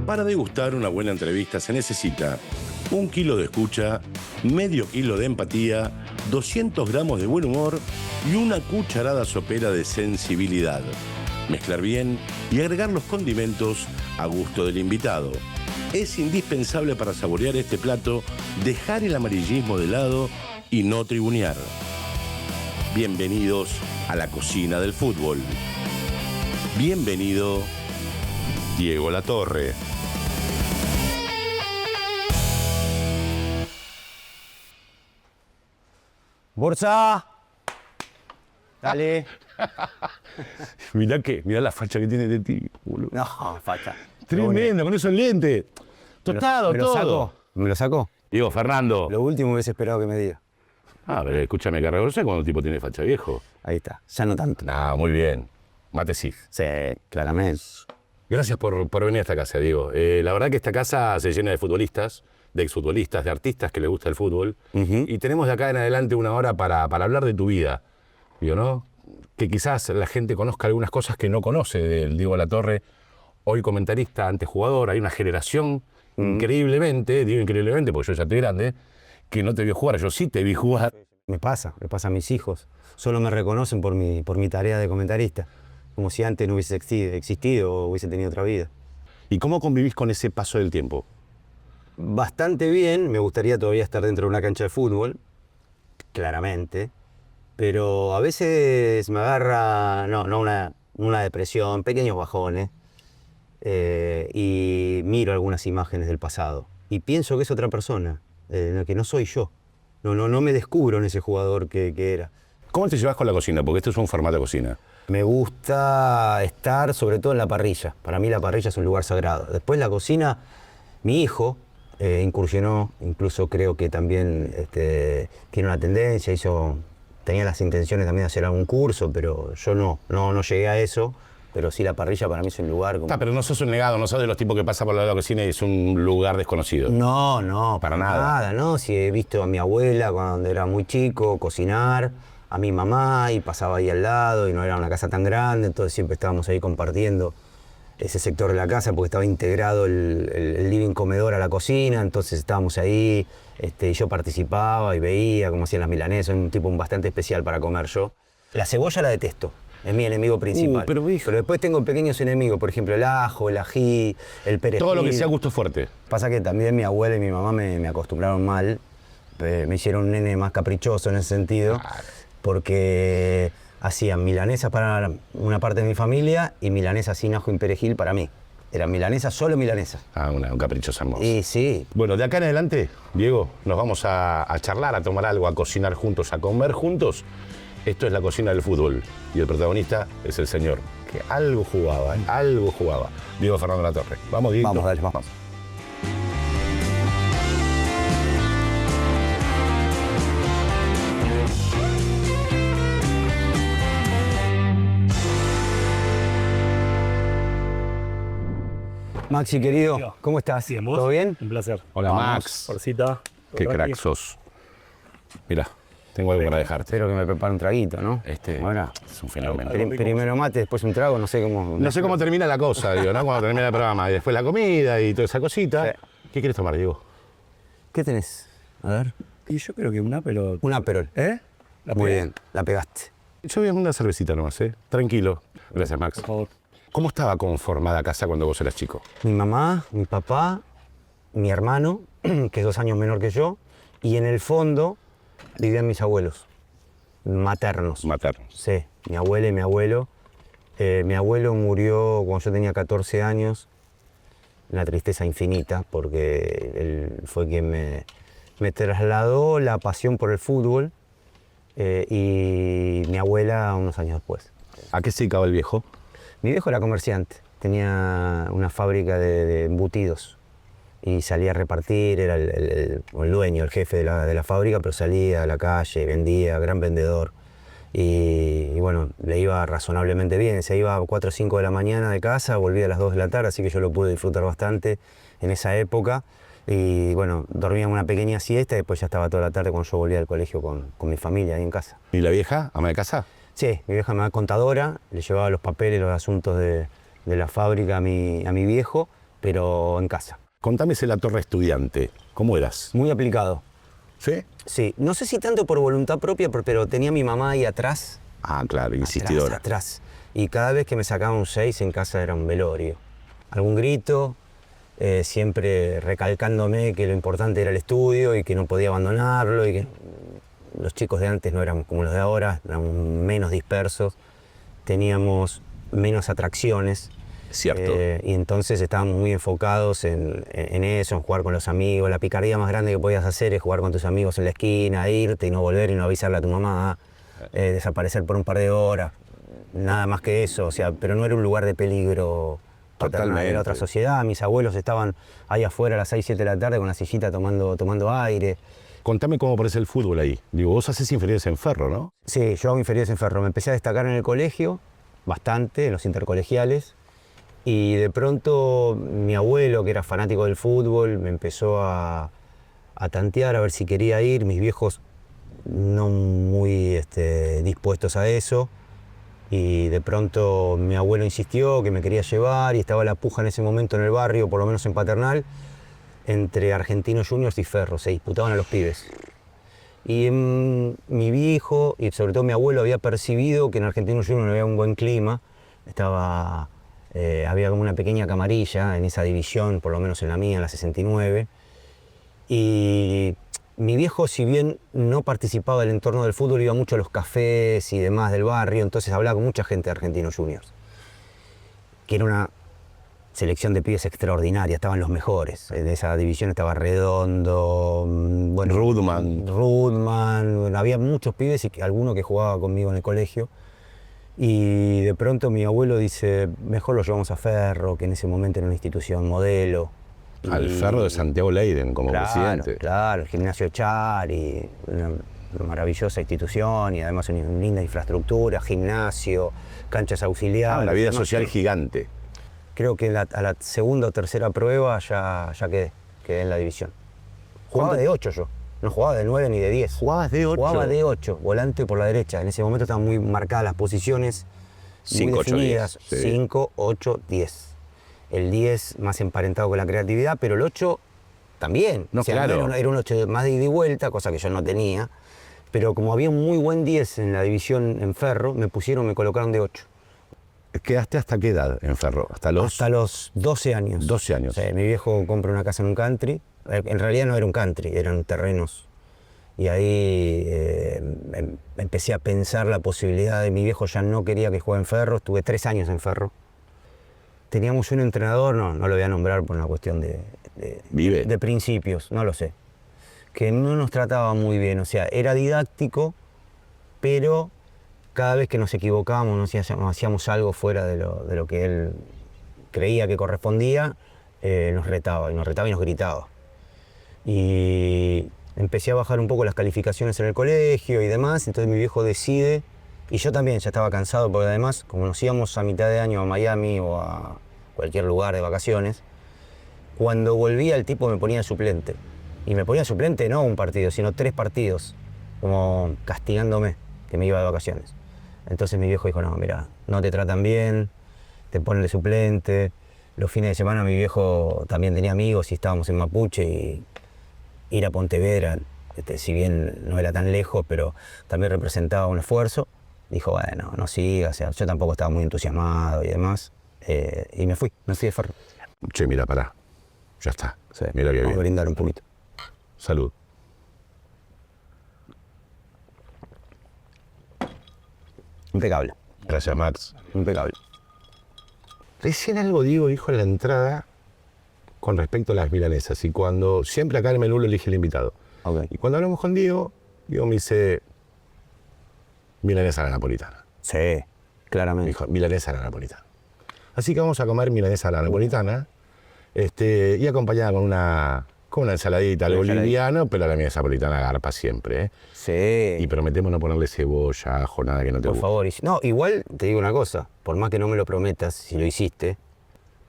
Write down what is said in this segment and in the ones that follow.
Para degustar una buena entrevista se necesita 1 kilo de escucha, medio kilo de empatía, 200 gramos de buen humor y una cucharada sopera de sensibilidad. Mezclar bien y agregar los condimentos a gusto del invitado. Es indispensable para saborear este plato, dejar el amarillismo de lado y no tribunear. Bienvenidos a la cocina del fútbol. Bienvenido, Diego Latorre. ¡Borsa! Dale. Mirá la facha que tiene de ti, boludo. No, facha. Tremendo, con esos lentes. Tostado, ¿Me lo todo. saco? ¿Me lo sacó? Diego, Fernando. Lo último hubiese esperado que me diga. Pero escúchame, que reconocer cuando el tipo tiene facha, viejo. Ahí está, ya no tanto. Muy bien. Mate sí. Sí, claramente. Gracias por venir a esta casa, Diego. La verdad que esta casa se llena de futbolistas, de exfutbolistas, de artistas que les gusta el fútbol. Y tenemos de acá en adelante una hora para hablar de tu vida. Digo, ¿no? Que quizás la gente conozca algunas cosas que no conoce del Diego Latorre, hoy comentarista, antes jugador. Hay una generación increíblemente, digo increíblemente porque yo ya estoy grande, que no te vio jugar. Yo sí te vi jugar. Le pasa a mis hijos. Solo me reconocen por mi tarea de comentarista. Como si antes no hubiese existido o hubiese tenido otra vida. ¿Y cómo convivís con ese paso del tiempo? Bastante bien. Me gustaría todavía estar dentro de una cancha de fútbol, claramente. Pero a veces me agarra, una depresión, pequeños bajones. Y miro algunas imágenes del pasado. Y pienso que es otra persona, que no soy yo. No me descubro en ese jugador que era. ¿Cómo te llevas con la cocina? Porque esto es un formato de cocina. Me gusta estar sobre todo en la parrilla. Para mí la parrilla es un lugar sagrado. Después la cocina, mi hijo incursionó, incluso creo que también tiene una tendencia, tenía las intenciones también de hacer algún curso, pero yo no llegué a eso. Pero sí, la parrilla para mí es un lugar como... Pero no sos un negado, no sos de los tipos que pasa por la de la cocina y es un lugar desconocido. No, para nada. ¿no? Si he visto a mi abuela cuando era muy chico cocinar, a mi mamá, y pasaba ahí al lado, y no era una casa tan grande, entonces siempre estábamos ahí compartiendo ese sector de la casa porque estaba integrado el living comedor a la cocina, entonces estábamos ahí, y yo participaba y veía cómo hacían las milanesas, un tipo bastante especial para comer yo. La cebolla la detesto. Es mi enemigo principal. Pero después tengo pequeños enemigos, por ejemplo, el ajo, el ají, el perejil. Todo lo que sea gusto fuerte. Pasa que también mi abuela y mi mamá me acostumbraron mal. Me hicieron un nene más caprichoso en ese sentido. Claro. Porque hacían milanesas para una parte de mi familia y milanesas sin ajo y perejil para mí. Eran milanesas, solo milanesas. Un caprichoso hermoso. Y sí. Bueno, de acá en adelante, Diego, nos vamos a charlar, a tomar algo, a cocinar juntos, a comer juntos. Esto es la cocina del fútbol y el protagonista es el señor que algo jugaba, Diego Fernando Latorre. Vamos, Diego. Vamos, dale, vamos. Maxi, querido, ¿cómo estás? Bien, ¿vos? ¿Todo bien? Un placer. Hola, Max. Porcita. Qué crack sos. Mirá, tengo algo para dejarte. Espero que me prepare un traguito, ¿no? Ahora es un fenómeno. Primero mate, después un trago, no sé cómo... No sé cómo termina la cosa, digo, ¿no? Cuando termina el programa. Y después la comida y toda esa cosita. Sí. ¿Qué quieres tomar, Diego? ¿Qué tenés? A ver. Y yo creo que una, pero... Un Aperol. ¿Eh? Muy bien, la pegaste. Yo voy a una cervecita nomás, ¿eh? Tranquilo. Gracias, Max. Por favor. ¿Cómo estaba conformada casa cuando vos eras chico? Mi mamá, mi papá, mi hermano, que es 2 años menor que yo, y en el fondo vivían mis abuelos, maternos. Maternos. Sí, mi abuela y mi abuelo. Mi abuelo murió cuando yo tenía 14 años, una tristeza infinita, porque él fue quien me trasladó la pasión por el fútbol, y mi abuela unos años después. ¿A qué se dedicaba el viejo? Mi viejo era comerciante, tenía una fábrica de embutidos y salía a repartir, era el dueño, el jefe de la fábrica, pero salía a la calle, vendía, gran vendedor. Y bueno, le iba razonablemente bien, se iba a 4 o 5 de la mañana de casa, volvía a las 2 de la tarde, así que yo lo pude disfrutar bastante en esa época. Y bueno, dormía una pequeña siesta y después ya estaba toda la tarde cuando yo volvía al colegio con mi familia ahí en casa. ¿Y la vieja, ama de casa? Sí, mi vieja me da contadora, le llevaba los papeles, los asuntos de la fábrica a mi viejo, pero en casa. Contame ese La Torre Estudiante. ¿Cómo eras? Muy aplicado. ¿Sí? Sí, no sé si tanto por voluntad propia, pero tenía a mi mamá ahí atrás. Ah, claro, insistidora. Atrás. Y cada vez que me sacaba un 6 en casa era un velorio. Algún grito, siempre recalcándome que lo importante era el estudio y que no podía abandonarlo y que los chicos de antes no eran como los de ahora, eran menos dispersos, teníamos menos atracciones. Cierto. Y entonces estábamos muy enfocados en eso, en jugar con los amigos. La picardía más grande que podías hacer es jugar con tus amigos en la esquina, irte y no volver y no avisarle a tu mamá, desaparecer por un par de horas, nada más que eso. O sea, pero no era un lugar de peligro paternal, Totalmente. era otra sociedad. Mis abuelos estaban ahí afuera a las 6, 7 de la tarde con la sillita tomando aire. Contame cómo aparece el fútbol ahí. Digo, vos haces inferiores en Ferro, ¿no? Sí, yo hago inferiores en Ferro. Me empecé a destacar en el colegio, bastante, en los intercolegiales. Y de pronto mi abuelo, que era fanático del fútbol, me empezó a tantear a ver si quería ir. Mis viejos no muy dispuestos a eso. Y de pronto mi abuelo insistió que me quería llevar y estaba la puja en ese momento en el barrio, por lo menos en Paternal, entre Argentinos Juniors y Ferro. Se disputaban a los pibes. Y mi viejo y sobre todo mi abuelo había percibido que en Argentinos Juniors no había un buen clima. Había como una pequeña camarilla en esa división, por lo menos en la mía, en la 69. Y mi viejo, si bien no participaba del entorno del fútbol, iba mucho a los cafés y demás del barrio, entonces hablaba con mucha gente de Argentinos Juniors, que era una selección de pibes extraordinaria, estaban los mejores. De esa división estaba Redondo, bueno, Rudman, había muchos pibes y alguno que jugaba conmigo en el colegio. Y de pronto mi abuelo dice, mejor lo llevamos a Ferro, que en ese momento era una institución modelo. Al Ferro de Santiago Leiden como Claro, presidente. claro, el gimnasio Chari, una maravillosa institución y además una linda infraestructura, gimnasio, canchas auxiliares. Una vida además, social gigante. Creo que a la segunda o tercera prueba ya quedé en la división. Jugaba de 8 yo, no jugaba de 9 ni de 10. ¿Jugabas de 8? Jugaba de 8, volante por la derecha. En ese momento estaban muy marcadas las posiciones, 5, 8, 10. 5, 8, 10. El 10 más emparentado con la creatividad, pero el 8 también. No, claro. Era un 8 más de ida y vuelta, cosa que yo no tenía. Pero como había un muy buen 10 en la división en Ferro, me colocaron de 8. ¿Quedaste hasta qué edad en Ferro? Hasta los 12 años. 12 años. Sí, mi viejo compró una casa en un country. En realidad no era un country, eran terrenos. Y ahí empecé a pensar la posibilidad de mi viejo ya no quería que juegue en Ferro. Estuve 3 años en Ferro. Teníamos un entrenador, no lo voy a nombrar por una cuestión de principios, no lo sé, que no nos trataba muy bien. O sea, era didáctico, pero cada vez que nos equivocábamos, hacíamos algo fuera de lo que él creía que correspondía, nos retaba y nos gritaba. Y empecé a bajar un poco las calificaciones en el colegio y demás, entonces mi viejo decide, y yo también ya estaba cansado, porque además, como nos íbamos a mitad de año a Miami o a cualquier lugar de vacaciones, cuando volvía el tipo me ponía suplente. Y me ponía suplente no un partido, sino 3 partidos, como castigándome, que me iba de vacaciones. Entonces mi viejo dijo, no, mira, no te tratan bien, te ponen de suplente. Los fines de semana mi viejo también tenía amigos y estábamos en Mapuche y ir a Pontevedra, si bien no era tan lejos, pero también representaba un esfuerzo. Dijo, bueno, no sigas, o sea, yo tampoco estaba muy entusiasmado y demás. Y me fui de Ferro. Che, mira, pará. Ya está. Sí, Mira que vamos bien. a brindar un poquito. Salud. Impecable, Gracias, Max. impecable. Recién algo Diego dijo en la entrada con respecto a las milanesas. Y cuando siempre acá el menú lo elige el invitado. Okay. Y cuando hablamos con Diego me dice milanesa a la napolitana. Sí, Me claramente. dijo milanesa a la napolitana. Así que vamos a comer milanesa a la napolitana y acompañada con una ensaladita, algo liviano, pero la milanesa napolitana garpa siempre. ¿Eh? Sí. Y prometemos no ponerle cebolla, ajo, nada que no te Por guste. favor. No, igual te digo una cosa, por más que no me lo prometas, si lo hiciste,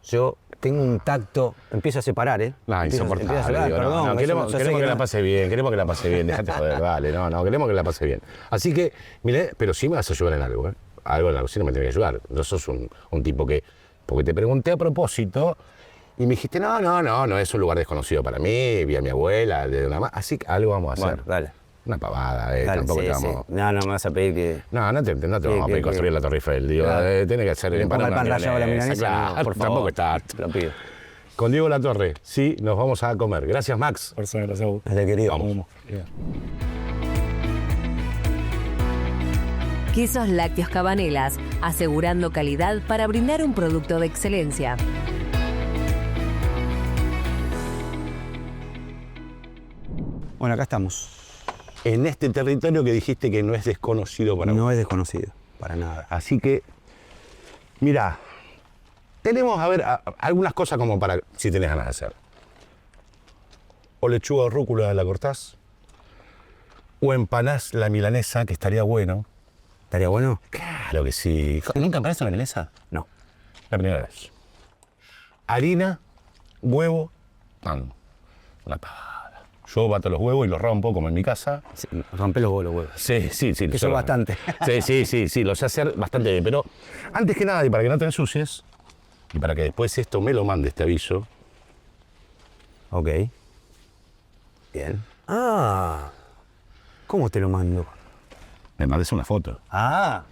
yo tengo un tacto, empiezo a separar, ¿eh? No, insoportable. Empiezo a separar, Digo, perdón. no, queremos yo sé que no- la pase bien, dejate joder, dale, no, queremos que la pase bien. Así que, mire, pero sí me vas a ayudar en algo, ¿eh? Algo en la cocina me tenés que ayudar. No sos un tipo que, porque te pregunté a propósito Y me dijiste, no es un lugar desconocido para mí, vi a mi abuela, de una más, así que algo vamos a hacer. Bueno, dale. Una pavada, Dale, tampoco sí, te vamos... sí. No, me vas a pedir que... No te vamos a pedir construir la Torre Eiffel, digo, Claro. tiene que ser Que le ponga el una pan rallado a la milanesa, claro, no, por favor. tampoco está. Te lo pido. Con Diego Latorre, sí, nos vamos a comer. Gracias, Max. Por eso, gracias a vos. Dale, querido. Vamos. Quesos Lácteos Cabanelas, asegurando calidad para brindar un producto de excelencia. Bueno, acá estamos. En este territorio que dijiste que no es desconocido para vos. No es desconocido, para nada. Así que, mira, tenemos, a ver, algunas cosas como para, si tenés ganas de hacer. O lechuga o rúcula la cortás, o empanás la milanesa, que estaría bueno. ¿Estaría bueno? Claro que sí. ¿Nunca empanaste una milanesa? No. La primera vez. Harina, huevo, pan. Una pavada. Yo bato los huevos y los rompo, como en mi casa. Sí, rompe los huevos. Sí. Que son bastante. Sí, lo sé hacer bastante bien. Pero antes que nada, y para que no te ensucies, y para que después esto me lo mande este aviso. Ok. Bien. Ah. ¿Cómo te lo mando? Me mandes una foto. Ah.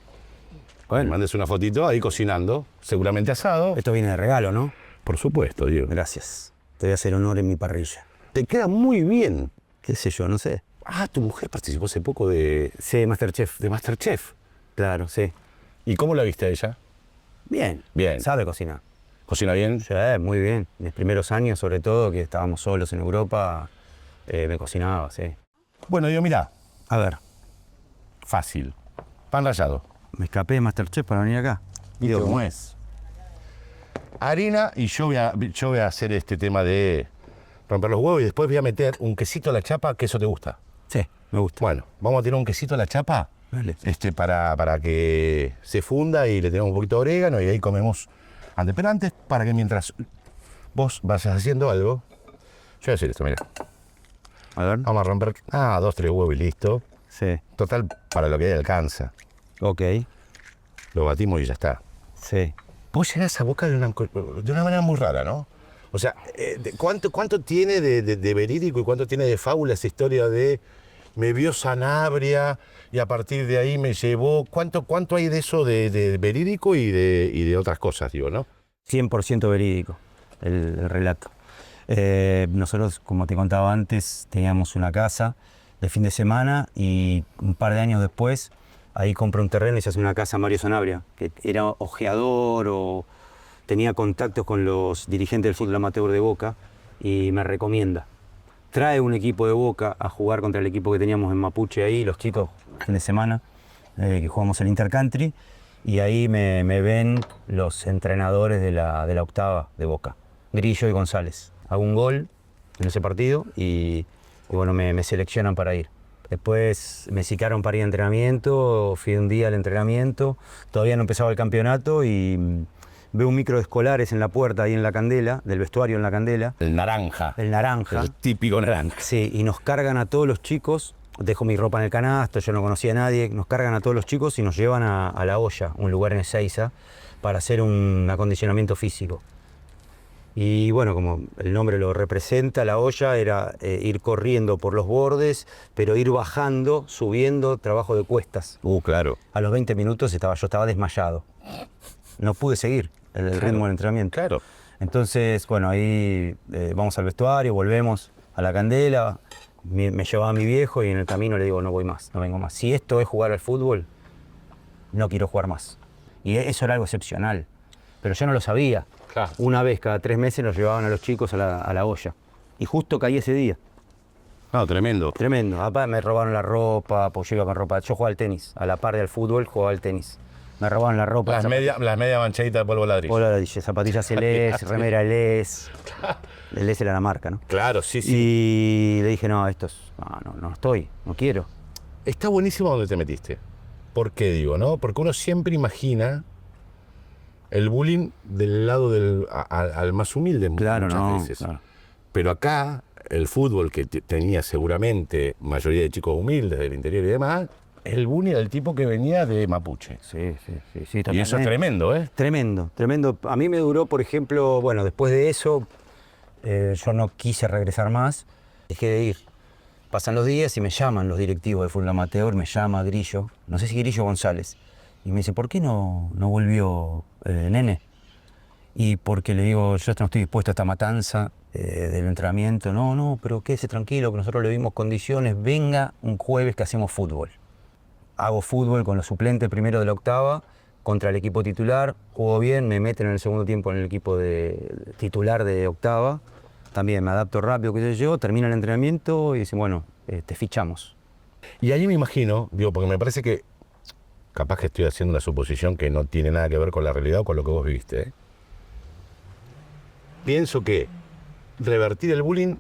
Me Bueno, mandes una fotito ahí cocinando, seguramente asado. esto viene de regalo, ¿no? Por supuesto, Diego. Gracias. Te voy a hacer honor en mi parrilla. Te queda muy bien. ¿Qué sé yo? No sé. Ah, tu mujer participó hace poco de Sí, Masterchef. Masterchef. Claro, sí. ¿Y cómo la viste a ella? Bien. Bien. Sabe cocinar. ¿Cocina bien? Sí, muy bien. En los primeros años, sobre todo, que estábamos solos en Europa, me cocinaba, sí. Bueno, Diego, mirá, A ver, fácil. Pan rallado. me escapé de Masterchef para venir acá. ¿Viste cómo es? Harina, y yo voy a hacer este tema de romper los huevos y después voy a meter un quesito a la chapa, que eso te gusta. Sí, me gusta. Bueno, vamos a tirar un quesito a la chapa Dale. para que se funda y le tenemos un poquito de orégano y ahí comemos antes. Pero antes, para que mientras vos vayas haciendo algo, yo voy a hacer esto, mira. A ver. Vamos a romper, 2, 3 huevos y listo. Sí. Total, para lo que hay alcanza. Ok. Lo batimos y ya está. Sí. Vos llegás a Boca de una manera muy rara, ¿no? O sea, ¿cuánto tiene de verídico y cuánto tiene de fábula esa historia de me vio Sanabria y a partir de ahí me llevó? ¿Cuánto hay de eso de verídico y de otras cosas, digo, no? 100% verídico el relato. Nosotros, como te contaba antes, teníamos una casa de fin de semana y un par de años después ahí compra un terreno y se hace una casa Mario Sanabria, que era ojeador o tenía contactos con los dirigentes del fútbol amateur de Boca y me recomienda. Trae un equipo de Boca a jugar contra el equipo que teníamos en Mapuche ahí, los chicos, fin de semana, que jugamos el Intercountry, y ahí me ven los entrenadores de la octava de Boca, Grillo y González. Hago un gol en ese partido y bueno, me seleccionan para ir. Después me citaron para ir a entrenamiento, fui un día al entrenamiento, todavía no empezaba el campeonato y veo un micro de escolares en la puerta, ahí en la Candela, del vestuario en la Candela. El naranja. El naranja. El típico naranja. Sí, y nos cargan a todos los chicos, dejo mi ropa en el canasto, yo no conocía a nadie, nos cargan a todos los chicos y nos llevan a La Hoya, un lugar en Ezeiza, para hacer un acondicionamiento físico. Y bueno, como el nombre lo representa, La Hoya era ir corriendo por los bordes, pero ir bajando, subiendo, trabajo de cuestas. Claro. A los 20 minutos yo estaba desmayado. No pude seguir el ritmo del entrenamiento. Claro. Entonces, bueno, ahí vamos al vestuario, volvemos a la Candela, me llevaba mi viejo y en el camino le digo, no voy más, no vengo más. Si esto es jugar al fútbol, no quiero jugar más. Y eso era algo excepcional, pero yo no lo sabía. Claro. Una vez cada 3 meses nos llevaban a los chicos a la olla. Y justo caí ese día. No, tremendo. Tremendo. Aparte me robaron la ropa, pues yo iba con ropa. Yo jugaba al tenis, a la par del fútbol jugaba al tenis. Me robaron la ropa. Las medias manchaditas de polvo ladrillo. Hola, dije, zapatillas Les, remera Les. El Les era la marca, ¿no? Claro, sí. Y le dije, no, no estoy, no quiero. Está buenísimo donde te metiste. ¿Por qué digo, no? Porque uno siempre imagina el bullying del lado al más humilde Claro, muchas no. veces. Claro. Pero acá, el fútbol que tenía seguramente mayoría de chicos humildes del interior y demás, el bullying del tipo que venía de Mapuche. Sí, Y eso es totalmente. tremendo, ¿eh? Tremendo, tremendo. A mí me duró, por ejemplo, bueno, después de eso, yo no quise regresar más, dejé de ir. Pasan los días y me llaman los directivos de Fútbol Amateur, me llama Grillo, no sé si Grillo González, y me dice, ¿por qué no volvió Nene? Y porque le digo, yo no estoy dispuesto a esta matanza del entrenamiento. No, pero quédese tranquilo, que nosotros le dimos condiciones, venga un jueves que hacemos fútbol. Hago fútbol con los suplentes primero de la octava, contra el equipo titular, juego bien, me meten en el segundo tiempo en el equipo titular de octava, también me adapto rápido, qué sé yo, termina el entrenamiento y dicen, bueno, te fichamos. Y allí me imagino, digo, porque me parece que capaz que estoy haciendo una suposición que no tiene nada que ver con la realidad o con lo que vos viviste, ¿eh? Pienso que revertir el bullying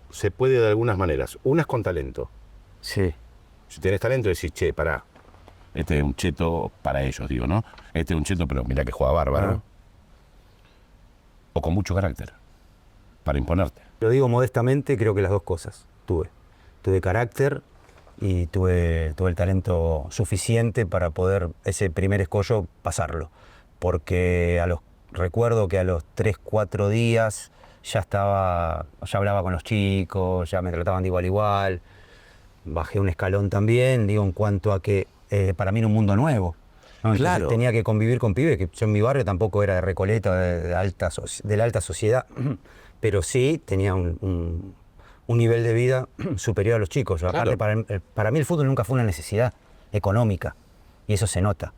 se puede de algunas maneras. Una es con talento. Sí. Si tenés talento, decís, che, pará, este es un cheto para ellos, digo, ¿no? Este es un cheto, pero mira que juega bárbaro. O con mucho carácter, para imponerte. Lo digo modestamente, creo que las dos cosas tuve. Tuve carácter y tuve el talento suficiente para poder ese primer escollo pasarlo. Porque recuerdo que a los 3, 4 días ya hablaba con los chicos, ya me trataban de igual a igual. Bajé un escalón también, digo, en cuanto a que para mí era un mundo nuevo, ¿no? Entonces Claro. tenía que convivir con pibes, que yo en mi barrio tampoco era de Recoleta, de la alta sociedad, pero sí tenía un nivel de vida superior a los chicos. Aparte, para mí el fútbol nunca fue una necesidad económica, y eso se nota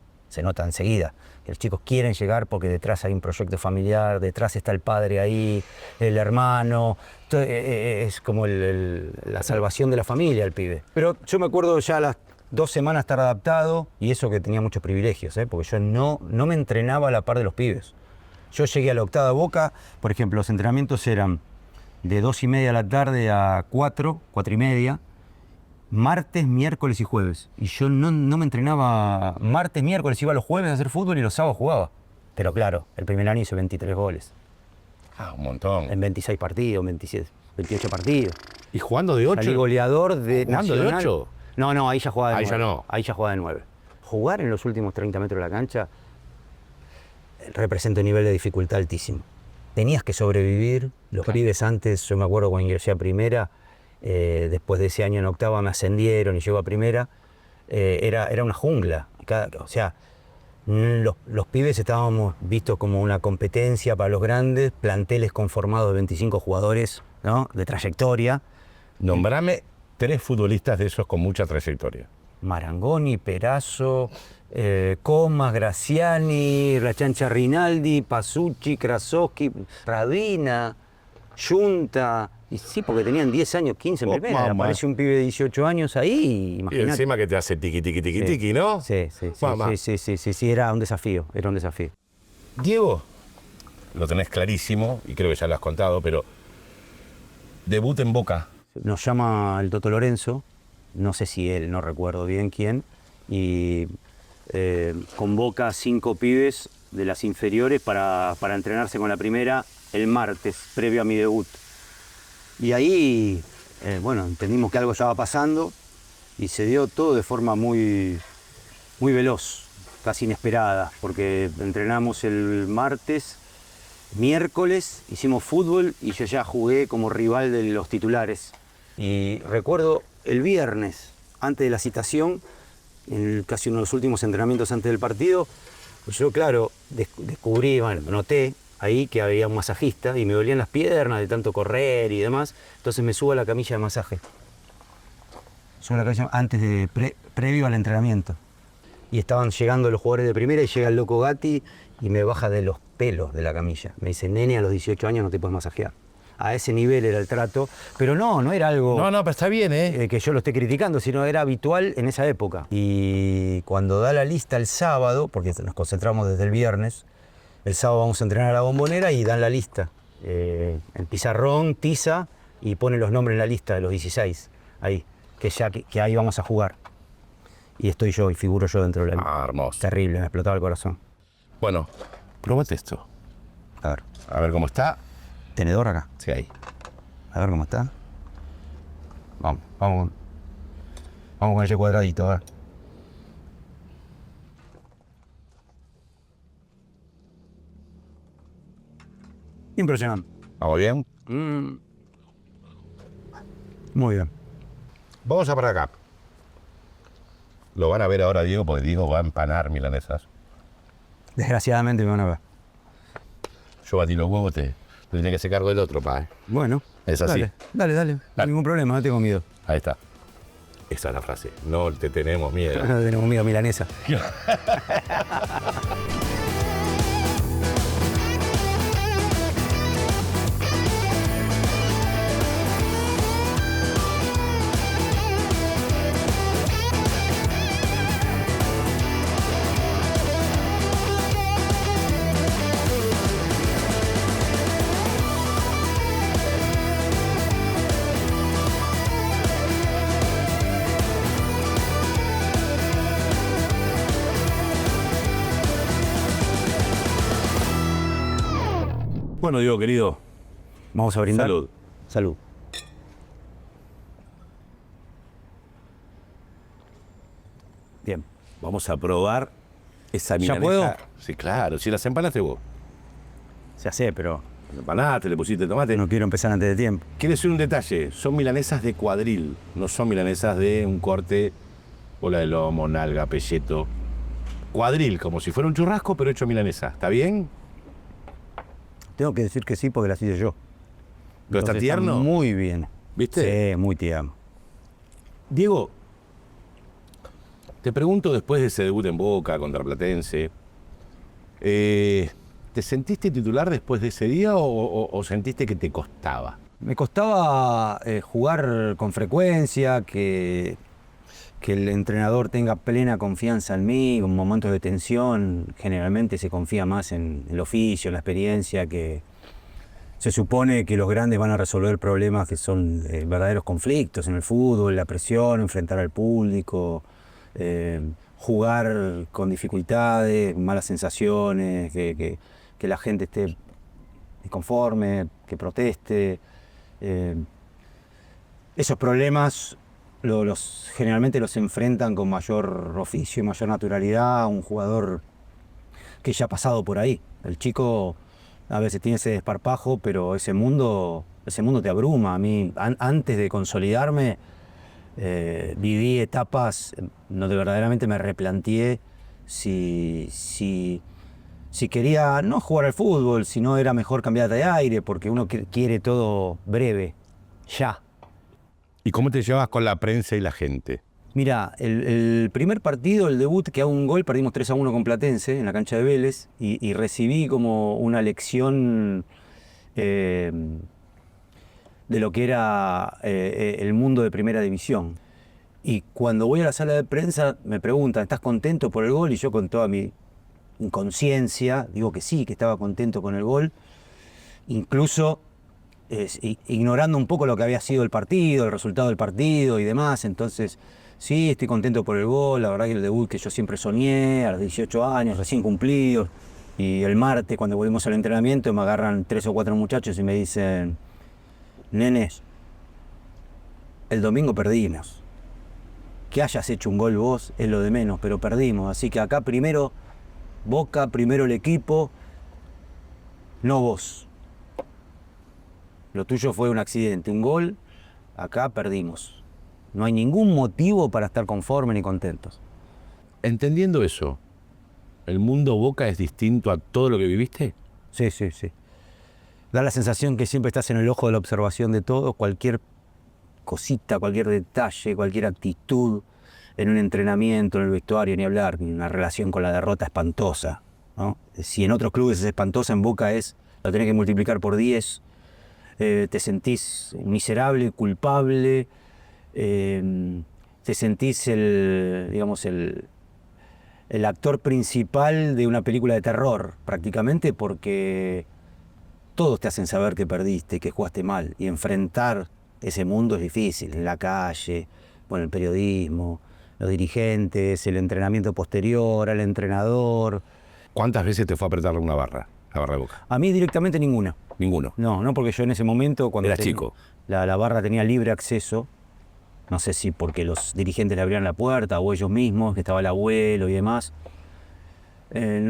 enseguida. Los chicos quieren llegar porque detrás hay un proyecto familiar, detrás está el padre ahí, el hermano, es como la salvación de la familia el pibe. Pero yo me acuerdo ya a las 2 semanas estar adaptado, y eso que tenía muchos privilegios, porque yo no me entrenaba a la par de los pibes. Yo llegué a la octava Boca, por ejemplo, los entrenamientos eran de 2:30 de la tarde a 4:30, martes, miércoles y jueves. Y yo no me entrenaba martes, miércoles, iba los jueves a hacer fútbol y los sábados jugaba. Pero claro, el primer año hice 23 goles. Ah, un montón. En 26 partidos, 27, 28 partidos. ¿Y jugando de 8? Salí goleador de ¿Jugando de Nacional. 8? No, ahí ya jugaba de Ahí 9. ya no. Ahí ya jugaba de 9. Jugar en los últimos 30 metros de la cancha representa un nivel de dificultad altísimo. Tenías que sobrevivir. Los pibes antes, yo me acuerdo cuando ingresé a primera, después de ese año en octava me ascendieron y llego a primera, era una jungla. O sea, los pibes estábamos vistos como una competencia para los grandes, planteles conformados de 25 jugadores, ¿no?, de trayectoria. Nombrame 3 futbolistas de esos con mucha trayectoria. Marangoni, Perazo, Comas, Graciani, La Chancha Rinaldi, Pasucci, Krasowski, Radina, Yunta. Y sí, porque tenían 10 años, 15 en Oh, primera. mamá. Aparece un pibe de 18 años ahí, Y imagínate. encima que te hace tiqui, tiqui, tiqui, tiqui, ¿no? Sí, Mamá. sí, era un desafío, Diego, lo tenés clarísimo y creo que ya lo has contado, pero debut en Boca. Nos llama el Toto Lorenzo, no sé si él, no recuerdo bien quién, y convoca a 5 pibes de las inferiores para entrenarse con la primera el martes, previo a mi debut. Y ahí, bueno, entendimos que algo estaba pasando y se dio todo de forma muy veloz, casi inesperada, porque entrenamos el martes, miércoles hicimos fútbol y yo ya jugué como rival de los titulares. Y recuerdo el viernes, antes de la citación, en casi uno de los últimos entrenamientos antes del partido, pues yo, claro, descubrí, bueno, noté ahí que había un masajista y me dolían las piernas de tanto correr y demás, entonces me subo a la camilla de masaje. Subo a la camilla antes de previo al entrenamiento. Y estaban llegando los jugadores de primera y llega el loco Gatti y me baja de los pelos de la camilla. Me dice, nene, a los 18 años no te puedes masajear. A ese nivel era el trato, pero no era algo No, pero está bien, ¿eh? que yo lo esté criticando, sino era habitual en esa época. Y cuando da la lista el sábado, porque nos concentramos desde el viernes, el sábado vamos a entrenar a la Bombonera y dan la lista. El pizarrón, tiza, y pone los nombres en la lista de los 16, ahí, que ahí vamos a jugar. Y estoy yo, y figuro yo dentro de la... Ah, hermoso. Terrible, me explotaba el corazón. Bueno, probate esto. A ver cómo está. Tenedor acá. Sí, ahí. A ver cómo está. Vamos Vamos con ese cuadradito, ¿eh? Impresionante. ¿Vamos bien? Muy bien. Vamos a para acá. Lo van a ver ahora, Diego, porque Diego va a empanar milanesas. Desgraciadamente me van a ver. Yo batí los huevos, te tiene que hacer cargo del otro, pa. Bueno. Es así. Dale. Dale. Ningún problema, no tengo miedo. Ahí está. Esa es la frase. No te tenemos miedo. No tenemos miedo, milanesa. Bueno, Diego, querido. Vamos a brindar. Salud. Salud. Bien. Vamos a probar esa ¿Ya milanesa. puedo? Sí, claro. Si las empanaste vos. Ya sé, pero Las empanaste, le pusiste tomate. no quiero empezar antes de tiempo. Quiero decir un detalle. Son milanesas de cuadril. No son milanesas de un corte, bola de lomo, nalga, pelleto. Cuadril, como si fuera un churrasco, pero hecho milanesa. ¿Está bien? Tengo que decir que sí porque las hice yo. ¿Pero está Entonces, tierno? Muy bien. ¿Viste? Sí, muy tierno. Diego, te pregunto después de ese debut en Boca contra Platense, ¿te sentiste titular después de ese día o sentiste que te costaba? Me costaba jugar con frecuencia, que el entrenador tenga plena confianza en mí, en momentos de tensión. Generalmente se confía más en el oficio, en la experiencia, que se supone que los grandes van a resolver problemas que son verdaderos conflictos en el fútbol, la presión, enfrentar al público, jugar con dificultades, malas sensaciones, que la gente esté inconforme, que proteste. Esos problemas generalmente los enfrentan con mayor oficio y mayor naturalidad a un jugador que ya ha pasado por ahí. El chico a veces tiene ese desparpajo, pero ese mundo te abruma. A mí, antes de consolidarme, viví etapas donde verdaderamente me replanteé si quería no jugar al fútbol, si no era mejor cambiar de aire, porque uno quiere todo breve, ya. ¿Y cómo te llevas con la prensa y la gente? Mira, el primer partido, el debut, que hago un gol, perdimos 3-1 con Platense en la cancha de Vélez y recibí como una lección de lo que era el mundo de primera división. Y cuando voy a la sala de prensa me preguntan, ¿estás contento por el gol? Y yo con toda mi inconsciencia digo que sí, que estaba contento con el gol. Incluso ignorando un poco lo que había sido el partido, el resultado del partido y demás. Entonces, sí, estoy contento por el gol. La verdad que el debut que yo siempre soñé, a los 18 años, recién cumplidos. Y el martes, cuando volvimos al entrenamiento, me agarran 3 o 4 muchachos y me dicen, nenes, el domingo perdimos. Que hayas hecho un gol vos es lo de menos, pero perdimos. Así que acá primero Boca, primero el equipo, no vos. Lo tuyo fue un accidente, un gol, acá perdimos. No hay ningún motivo para estar conformes ni contentos. Entendiendo eso, ¿el mundo Boca es distinto a todo lo que viviste? Sí. Da la sensación que siempre estás en el ojo de la observación de todo, cualquier cosita, cualquier detalle, cualquier actitud en un entrenamiento, en el vestuario, ni hablar, ni una relación con la derrota espantosa, ¿no? Si en otros clubes es espantosa, en Boca lo tenés que multiplicar por 10. Te sentís miserable, culpable, te sentís el actor principal de una película de terror, prácticamente, porque todos te hacen saber que perdiste, que jugaste mal, y enfrentar ese mundo es difícil, en la calle, el periodismo, los dirigentes, el entrenamiento posterior, al entrenador. ¿Cuántas veces te fue a apretar una barra, la barra de Boca? A mí directamente ninguna. Ninguno. No, porque yo en ese momento, cuando Eras chico. la barra tenía libre acceso, No sé si porque los dirigentes le abrían la puerta o ellos mismos, que estaba el abuelo y demás.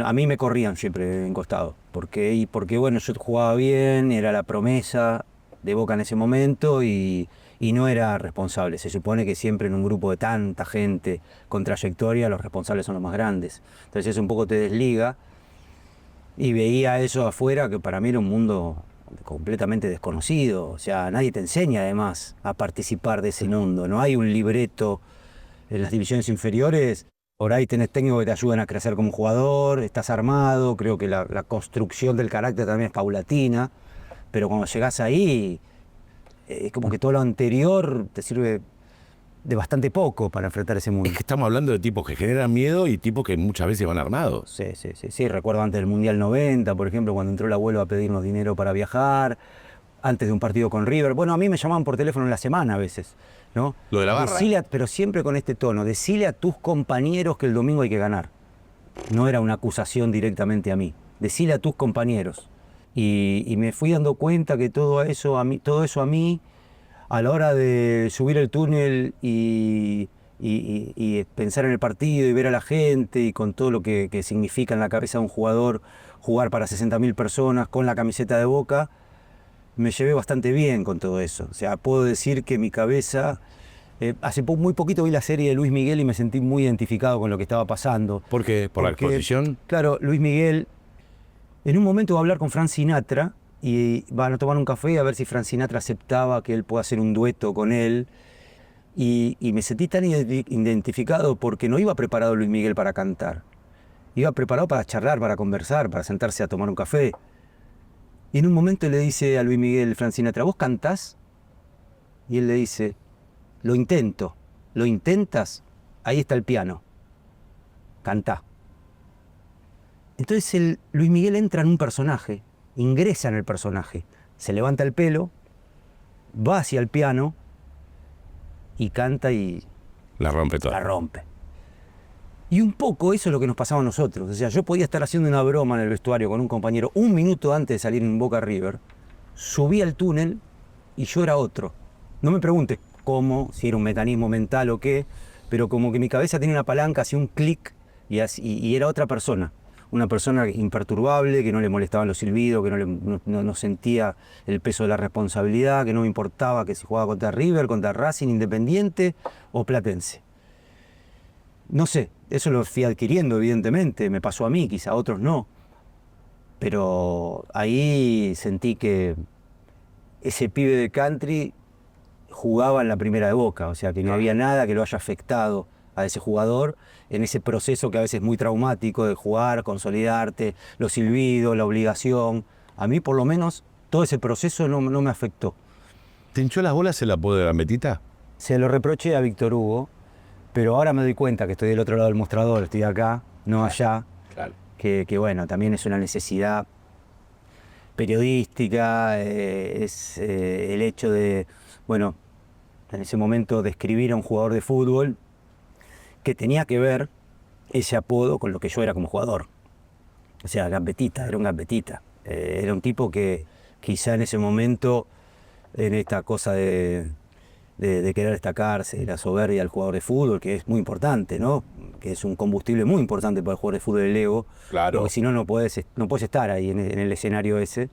A mí me corrían siempre en costado, porque bueno, yo jugaba bien, era la promesa de Boca en ese momento y no era responsable. Se supone que siempre en un grupo de tanta gente con trayectoria los responsables son los más grandes. Entonces eso un poco te desliga y veía eso afuera, que para mí era un mundo completamente desconocido. O sea, nadie te enseña además a participar de ese mundo. No hay un libreto en las divisiones inferiores. Por ahí tenés técnicos que te ayudan a crecer como jugador, estás armado, creo que la construcción del carácter también es paulatina, pero cuando llegás ahí, es como que todo lo anterior te sirve de bastante poco para enfrentar ese mundo. Es que estamos hablando de tipos que generan miedo y tipos que muchas veces van armados. Sí, recuerdo antes del Mundial 90, por ejemplo, cuando entró el abuelo a pedirnos dinero para viajar, antes de un partido con River. Bueno, a mí me llamaban por teléfono en la semana a veces, ¿no? Lo de la barra. Pero siempre con este tono, decile a tus compañeros que el domingo hay que ganar. No era una acusación directamente a mí, decile a tus compañeros. Y me fui dando cuenta que todo eso a mí, a la hora de subir el túnel y pensar en el partido y ver a la gente y con todo lo que significa en la cabeza de un jugador jugar para 60.000 personas con la camiseta de Boca, me llevé bastante bien con todo eso. O sea, puedo decir que mi cabeza... hace muy poquito vi la serie de Luis Miguel y me sentí muy identificado con lo que estaba pasando. ¿Por qué? ¿Por la exposición? Claro, Luis Miguel en un momento va a hablar con Frank Sinatra y van a tomar un café a ver si Frank Sinatra aceptaba que él pueda hacer un dueto con él. Y me sentí tan identificado porque no iba preparado Luis Miguel para cantar. Iba preparado para charlar, para conversar, para sentarse a tomar un café. Y en un momento le dice a Luis Miguel Frank Sinatra, ¿vos cantás? Y él le dice, lo intento. ¿Lo intentas? Ahí está el piano. Cantá. Entonces Luis Miguel entra en un personaje, ingresa en el personaje, se levanta el pelo, va hacia el piano y canta y la rompe toda. La rompe. Y un poco eso es lo que nos pasaba a nosotros. O sea, yo podía estar haciendo una broma en el vestuario con un compañero un minuto antes de salir en Boca River, subí al túnel y yo era otro. No me preguntes cómo, si era un mecanismo mental o qué, pero como que mi cabeza tenía una palanca, hacía un clic y era otra persona. Una persona imperturbable, que no le molestaban los silbidos, que no sentía el peso de la responsabilidad, que no me importaba que se jugaba contra River, contra Racing, Independiente o Platense. No sé, eso lo fui adquiriendo evidentemente, me pasó a mí, quizá a otros no. Pero ahí sentí que ese pibe de country jugaba en la primera de Boca, o sea que no había nada que lo haya afectado a ese jugador en ese proceso que a veces es muy traumático de jugar, consolidarte, los silbidos, la obligación. A mí por lo menos todo ese proceso no me afectó. ¿Te hinchó las bolas el apodo de Gambetita? Se lo reproché a Víctor Hugo, pero ahora me doy cuenta que estoy del otro lado del mostrador, estoy acá, no allá. Claro. Que bueno, también es una necesidad periodística, es el hecho de, bueno, en ese momento describir a un jugador de fútbol que tenía que ver ese apodo con lo que yo era como jugador. O sea, Gambetita, era un Gambetita. Era un tipo que quizá en ese momento, en esta cosa de querer destacarse, la soberbia del jugador de fútbol, que es muy importante, ¿no? Que es un combustible muy importante para el jugador de fútbol, el ego. Claro. Porque si no, no puedes estar ahí en el escenario ese.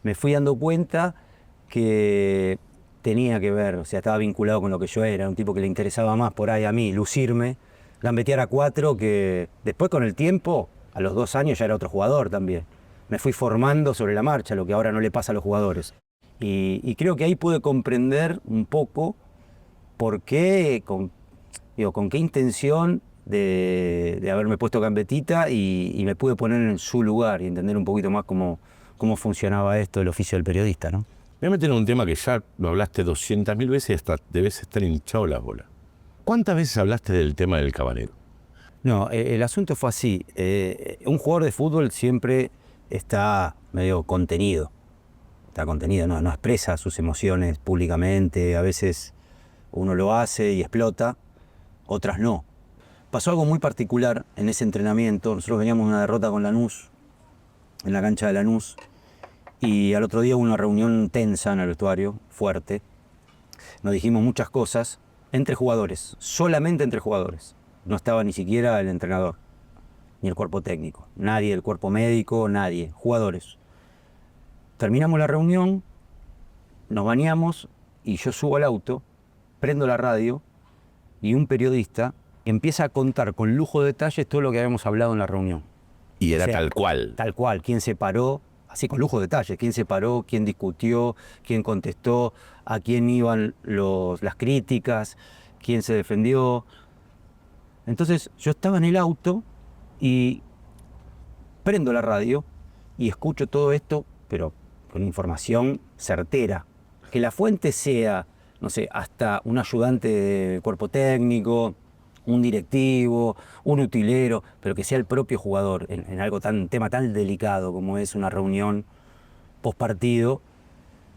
Me fui dando cuenta que tenía que ver, o sea, estaba vinculado con lo que yo era, un tipo que le interesaba más por ahí a mí, lucirme, gambetear a 4, que después con el tiempo, a los 2 años ya era otro jugador también. Me fui formando sobre la marcha, lo que ahora no le pasa a los jugadores. Y creo que ahí pude comprender un poco por qué, con qué intención de haberme puesto Gambetita y me pude poner en su lugar y entender un poquito más cómo funcionaba esto, el oficio del periodista, ¿no? Me voy a meter en un tema que ya lo hablaste 200.000 veces y hasta debes estar hinchado las bolas. ¿Cuántas veces hablaste del tema del cabanero? No, el asunto fue así. Un jugador de fútbol siempre está medio contenido. Está contenido, no expresa sus emociones públicamente. A veces uno lo hace y explota, otras no. Pasó algo muy particular en ese entrenamiento. Nosotros veníamos de una derrota con Lanús, en la cancha de Lanús. Y al otro día hubo una reunión tensa en el vestuario, fuerte. Nos dijimos muchas cosas entre jugadores, solamente entre jugadores. No estaba ni siquiera el entrenador, ni el cuerpo técnico, nadie, el cuerpo médico, nadie, jugadores. Terminamos la reunión, nos bañamos y yo subo al auto, prendo la radio y un periodista empieza a contar con lujo de detalles todo lo que habíamos hablado en la reunión. Y era O sea, tal cual. Tal cual, quién se paró, así con lujo de detalles, quién se paró, quién discutió, quién contestó, a quién iban las críticas, quién se defendió. Entonces yo estaba en el auto y prendo la radio y escucho todo esto, pero con información certera. Que la fuente sea, no sé, hasta un ayudante de cuerpo técnico, un directivo, un utilero, pero que sea el propio jugador en algo tema tan delicado como es una reunión post partido.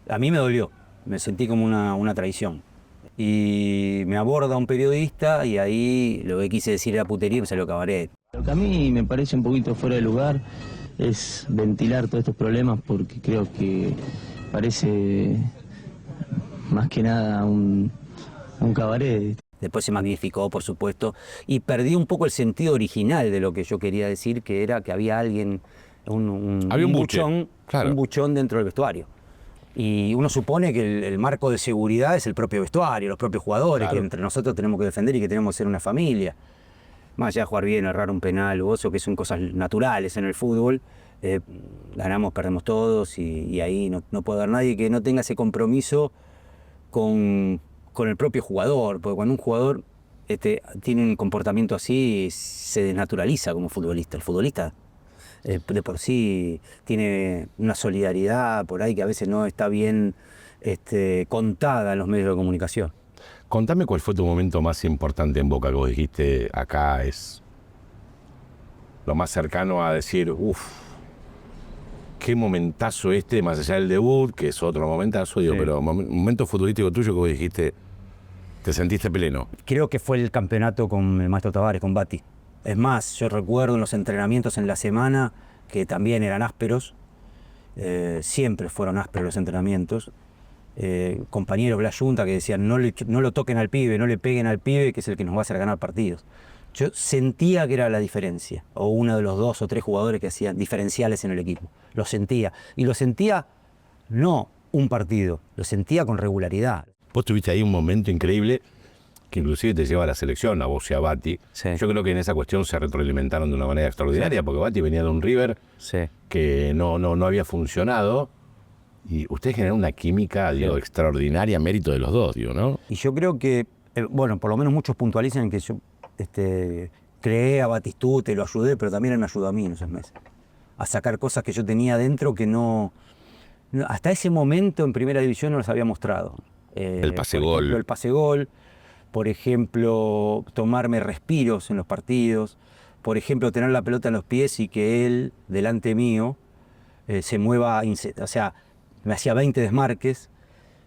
A mí me dolió, me sentí como una traición. Y me aborda un periodista y ahí lo que quise decir era putería y me salió cabaret. Lo que a mí me parece un poquito fuera de lugar es ventilar todos estos problemas, porque creo que parece más que nada un cabaret. Después se magnificó, por supuesto, y perdí un poco el sentido original de lo que yo quería decir, que era que había alguien, Había un buche, buchón, claro. un buchón dentro del vestuario. Y uno supone que el marco de seguridad es el propio vestuario, los propios jugadores, Claro. que entre nosotros tenemos que defender y que tenemos que ser una familia. Más allá de jugar bien, errar un penal o eso, que son cosas naturales en el fútbol, ganamos, perdemos todos y ahí no puede haber nadie que no tenga ese compromiso con el propio jugador, porque cuando un jugador tiene un comportamiento así, se desnaturaliza como futbolista. El futbolista de por sí tiene una solidaridad por ahí que a veces no está bien contada en los medios de comunicación. Contame cuál fue tu momento más importante en Boca, que vos dijiste, acá es lo más cercano a decir, uff, qué momentazo más allá del debut, que es otro momentazo, digo, Sí. pero momento futbolístico tuyo que vos dijiste, te sentiste pleno. Creo que fue el campeonato con el maestro Tavares, con Bati. Es más, yo recuerdo en los entrenamientos en la semana, que también eran ásperos, siempre fueron ásperos los entrenamientos, compañeros de la Junta que decían no lo toquen al pibe, no le peguen al pibe, que es el que nos va a hacer ganar partidos. Yo sentía que era la diferencia, o uno de los 2 o 3 jugadores que hacían diferenciales en el equipo. Lo sentía, y lo sentía no un partido, lo sentía con regularidad. Vos tuviste ahí un momento increíble que inclusive te lleva a la selección, a vos y a Bati. Sí. Yo creo que en esa cuestión se retroalimentaron de una manera extraordinaria, porque Bati venía de un River Sí. que no había funcionado, y ustedes generaron una química, digo, extraordinaria, mérito de los dos, digo, ¿no? Y yo creo que, bueno, por lo menos muchos puntualizan que yo creé a Batistuta y lo ayudé, pero también él me ayudó a mí en esos meses. A sacar cosas que yo tenía dentro que hasta ese momento en primera división no las había mostrado. El pase por gol. ejemplo, el pase gol, por ejemplo, tomarme respiros en los partidos, por ejemplo, tener la pelota en los pies y que él, delante mío, se mueva, o sea, me hacía 20 desmarques,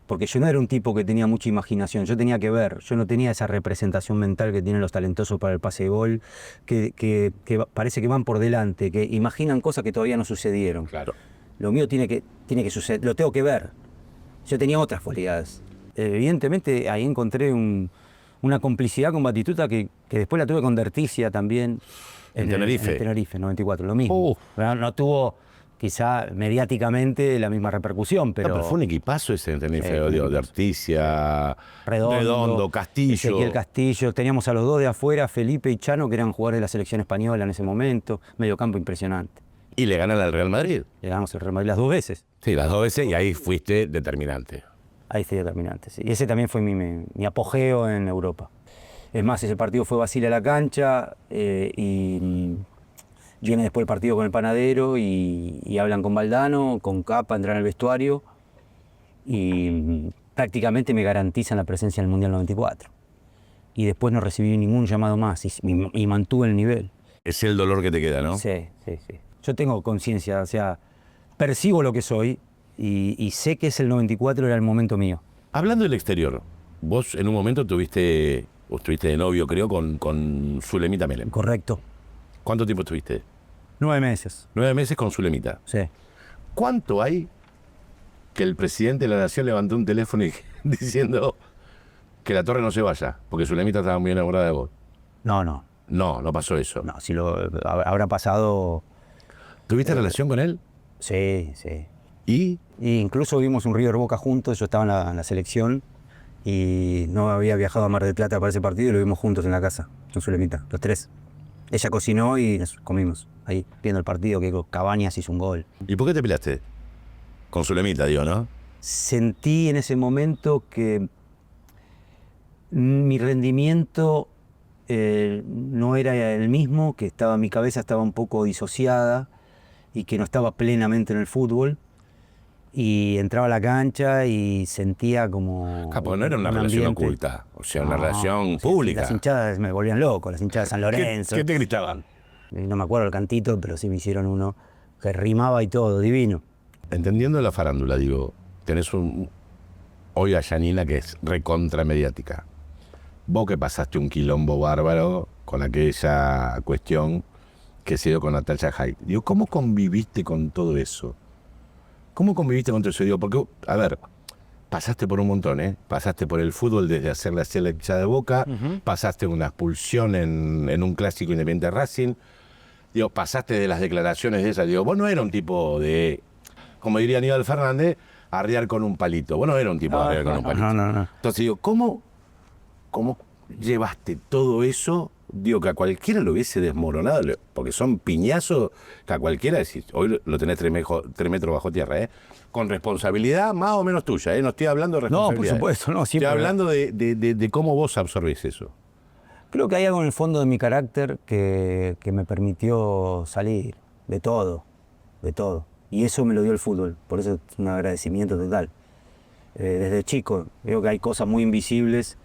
porque yo no era un tipo que tenía mucha imaginación, yo tenía que ver, yo no tenía esa representación mental que tienen los talentosos para el pase de gol, que parece que van por delante, que imaginan cosas que todavía no sucedieron. Claro. Lo mío tiene que suceder, lo tengo que ver. Yo tenía otras cualidades. Evidentemente ahí encontré una complicidad con Batistuta que después la tuve con Derticia también. En Tenerife. En Tenerife, 94, lo mismo. No tuvo quizá mediáticamente la misma repercusión, pero Pero fue un equipazo ese en Tenerife, Sí, digo, de Articia, Redondo, Castillo. Ezequiel Castillo. Teníamos a los 2 de afuera, Felipe y Chano, que eran jugadores de la selección española en ese momento. Mediocampo impresionante. Y le ganan al Real Madrid. Llegamos al Real Madrid las 2 veces. Sí, las 2 veces, y ahí fuiste determinante. Ahí fue determinante, sí. Y ese también fue mi apogeo en Europa. Es más, ese partido fue Basile a la cancha y viene después el partido con el Panadero y hablan con Valdano, con Capa, entran al vestuario y prácticamente me garantizan la presencia en el Mundial 94. Y después no recibí ningún llamado más y mantuve el nivel. Es el dolor que te queda, ¿no? Sí. Yo tengo conciencia, o sea, percibo lo que soy y sé que el 94 era el momento mío. Hablando del exterior, vos en un momento estuviste de novio, creo, con Zulemita Melem. Correcto. ¿Cuánto tiempo estuviste? 9 meses. 9 meses con Zulemita. Sí. ¿Cuánto hay que el presidente de la Nación levantó un teléfono diciendo, que la Torre no se vaya, porque Zulemita estaba muy enamorada de vos. No, No pasó eso. si lo habrá pasado. ¿Tuviste relación con él? Sí. ¿Y? Y incluso vimos un River Boca juntos, yo estaba en la selección y no había viajado a Mar del Plata para ese partido y lo vimos juntos en la casa, con Zulemita, los tres. Ella cocinó y nos comimos ahí, viendo el partido, que Cabañas hizo un gol. ¿Y por qué te peleaste? Con Zulemita, digo, ¿no? Sentí en ese momento que mi rendimiento no era el mismo, que mi cabeza estaba un poco disociada y que no estaba plenamente en el fútbol. Y entraba a la cancha y sentía como... Porque no era una relación ambiente oculta, o sea, una No, relación sí, pública. Las hinchadas me volvían loco, las hinchadas de San Lorenzo. ¿Qué te gritaban? No me acuerdo el cantito, pero sí me hicieron uno que rimaba y todo, divino. Entendiendo la farándula, digo, tenés hoy a Janina que es recontra mediática. Vos que pasaste un quilombo bárbaro con aquella cuestión que se dio con Natalia Hyde. Digo, ¿cómo conviviste con todo eso? ¿Cómo conviviste con todo eso? Digo, porque, a ver, pasaste por un montón, ¿eh? Pasaste por el fútbol desde hacerle así la hinchada de Boca, pasaste una expulsión en un clásico Independiente Racing, digo, pasaste de las declaraciones de esas, digo, vos no eras un tipo de, como diría Aníbal Fernández, arriar con un palito, vos no eras un tipo de arriar con un palito. No. Entonces digo, ¿cómo llevaste todo eso? Digo, que a cualquiera lo hubiese desmoronado, porque son piñazos que a cualquiera, hoy lo tenés 3 metros bajo tierra, con responsabilidad más o menos tuya, no estoy hablando de No, responsabilidad. por supuesto, no. Siempre Estoy hablando de cómo vos absorbís eso. Creo que hay algo en el fondo de mi carácter que me permitió salir de todo. Y eso me lo dio el fútbol, por eso es un agradecimiento total. Desde chico, veo que hay cosas muy invisibles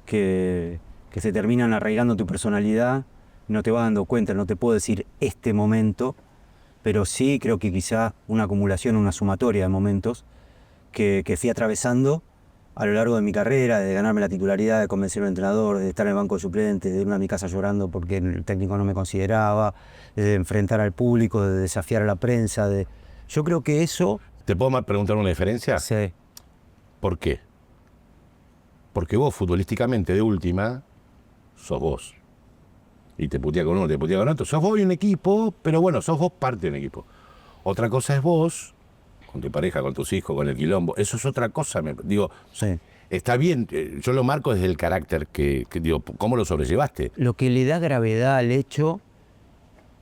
que se terminan arraigando tu personalidad, no te vas dando cuenta, no te puedo decir este momento, pero sí creo que quizá una acumulación, una sumatoria de momentos que fui atravesando a lo largo de mi carrera, de ganarme la titularidad, de convencer al entrenador, de estar en el banco de suplentes, de irme a mi casa llorando porque el técnico no me consideraba, de enfrentar al público, de desafiar a la prensa. Yo creo que eso... ¿Te puedo preguntar una diferencia? Sí. ¿Por qué? Porque vos, futbolísticamente, de última, sos vos. Y te putea con uno, te putea con otro. Sos vos y un equipo, pero bueno, sos vos parte de un equipo. Otra cosa es vos, con tu pareja, con tus hijos, con el quilombo. Eso es otra cosa. Digo, Sí. está bien, yo lo marco desde el carácter que digo, ¿cómo lo sobrellevaste? Lo que le da gravedad al hecho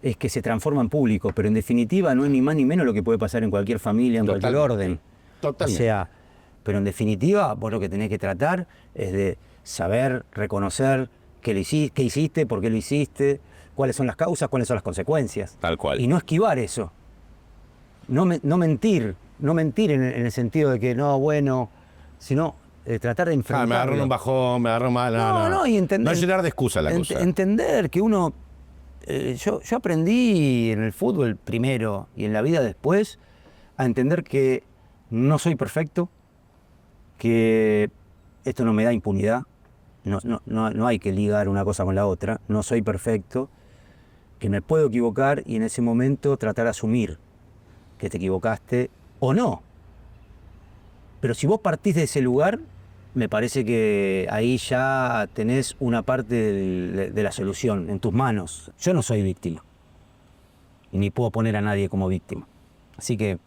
es que se transforma en público, pero en definitiva no es ni más ni menos lo que puede pasar en cualquier familia, en cualquier orden. Totalmente. O sea, pero en definitiva vos lo que tenés que tratar es de saber, reconocer qué hiciste, por qué lo hiciste, cuáles son las causas, cuáles son las consecuencias. Tal cual. Y no esquivar eso. No mentir en el sentido de que no, bueno, sino tratar de enfrentarlo. Me agarró en un bajón, me agarró mal. No, y entender. No es llenar de excusa la cosa. Entender que uno. Yo aprendí en el fútbol primero y en la vida después a entender que no soy perfecto, que esto no me da impunidad. No hay que ligar una cosa con la otra. No soy perfecto, que me puedo equivocar y en ese momento tratar de asumir que te equivocaste o no. Pero si vos partís de ese lugar, me parece que ahí ya tenés una parte de la solución en tus manos. Yo no soy víctima. Y ni puedo poner a nadie como víctima. Así que,